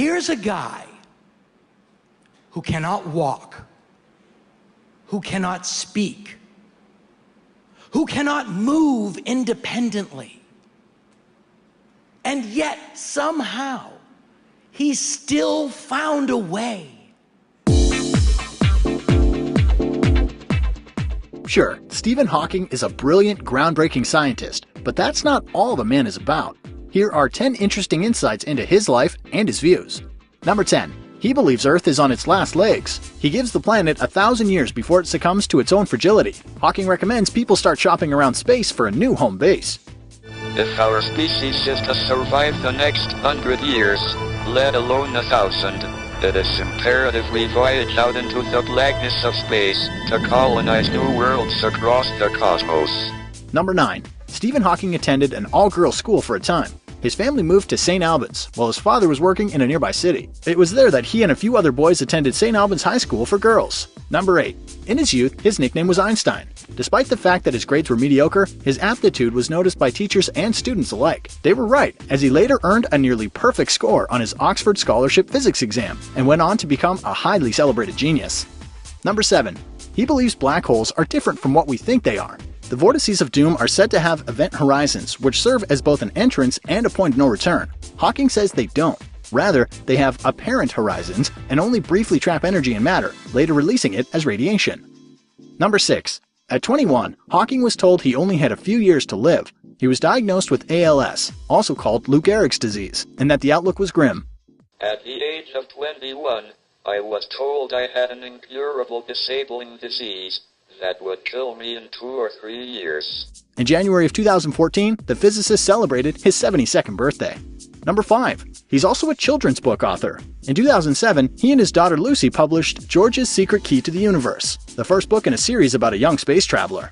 Here's a guy who cannot walk, who cannot speak, who cannot move independently. And yet, somehow, he still found a way. Sure, Stephen Hawking is a brilliant, groundbreaking scientist, but that's not all the man is about. Here are 10 interesting insights into his life and his views. Number 10. He believes Earth is on its last legs. He gives the planet 1,000 years before it succumbs to its own fragility. Hawking recommends people start shopping around space for a new home base. If our species is to survive the next 100 years, let alone 1,000, it is imperative we voyage out into the blackness of space to colonize new worlds across the cosmos. Number 9. Stephen Hawking attended an all-girls school for a time. His family moved to St. Albans, while his father was working in a nearby city. It was there that he and a few other boys attended St. Albans High School for girls. Number 8. In his youth, his nickname was Einstein. Despite the fact that his grades were mediocre, his aptitude was noticed by teachers and students alike. They were right, as he later earned a nearly perfect score on his Oxford Scholarship Physics exam, and went on to become a highly celebrated genius. Number 7. He believes black holes are different from what we think they are. The vortices of doom are said to have event horizons, which serve as both an entrance and a point of no return. Hawking says they don't. Rather, they have apparent horizons and only briefly trap energy and matter, later releasing it as radiation. Number 6. At 21, Hawking was told he only had a few years to live. He was diagnosed with ALS, also called Lou Gehrig's disease, and that the outlook was grim. At the age of 21, I was told I had an incurable disabling disease that would kill me in 2 or 3 years. In January of 2014, the physicist celebrated his 72nd birthday. Number 5. He's also a children's book author. In 2007, he and his daughter Lucy published George's Secret Key to the Universe, the first book in a series about a young space traveler.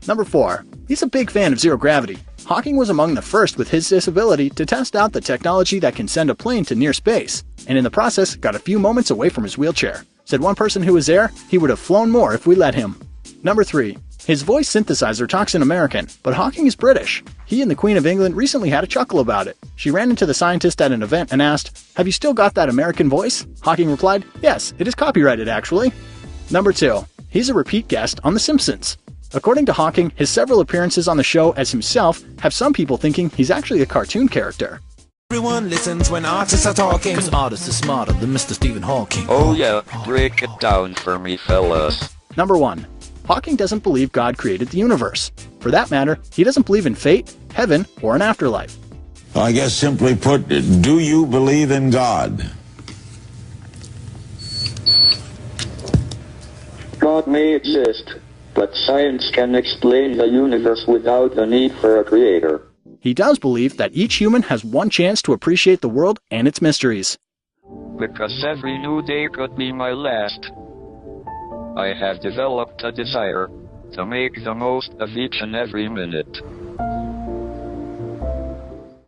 Number 4. He's a big fan of zero gravity. Hawking was among the first with his disability to test out the technology that can send a plane to near space, and in the process got a few moments away from his wheelchair. Said one person who was there, he would have flown more if we let him. Number 3. His voice synthesizer talks in American, but Hawking is British. He and the Queen of England recently had a chuckle about it. She ran into the scientist at an event and asked, "Have you still got that American voice?" Hawking replied, "Yes, it is copyrighted actually." Number 2. He's a repeat guest on The Simpsons. According to Hawking, his several appearances on the show as himself have some people thinking he's actually a cartoon character. Everyone listens when artists are talking, 'cause artists are smarter than Mr. Stephen Hawking. Oh yeah, break it down for me, fellas. Number 1. Hawking doesn't believe God created the universe. For that matter, he doesn't believe in fate, heaven, or an afterlife. I guess simply put, do you believe in God? God may exist, but science can explain the universe without the need for a creator. He does believe that each human has one chance to appreciate the world and its mysteries. Because every new day could be my last, I have developed a desire to make the most of each and every minute.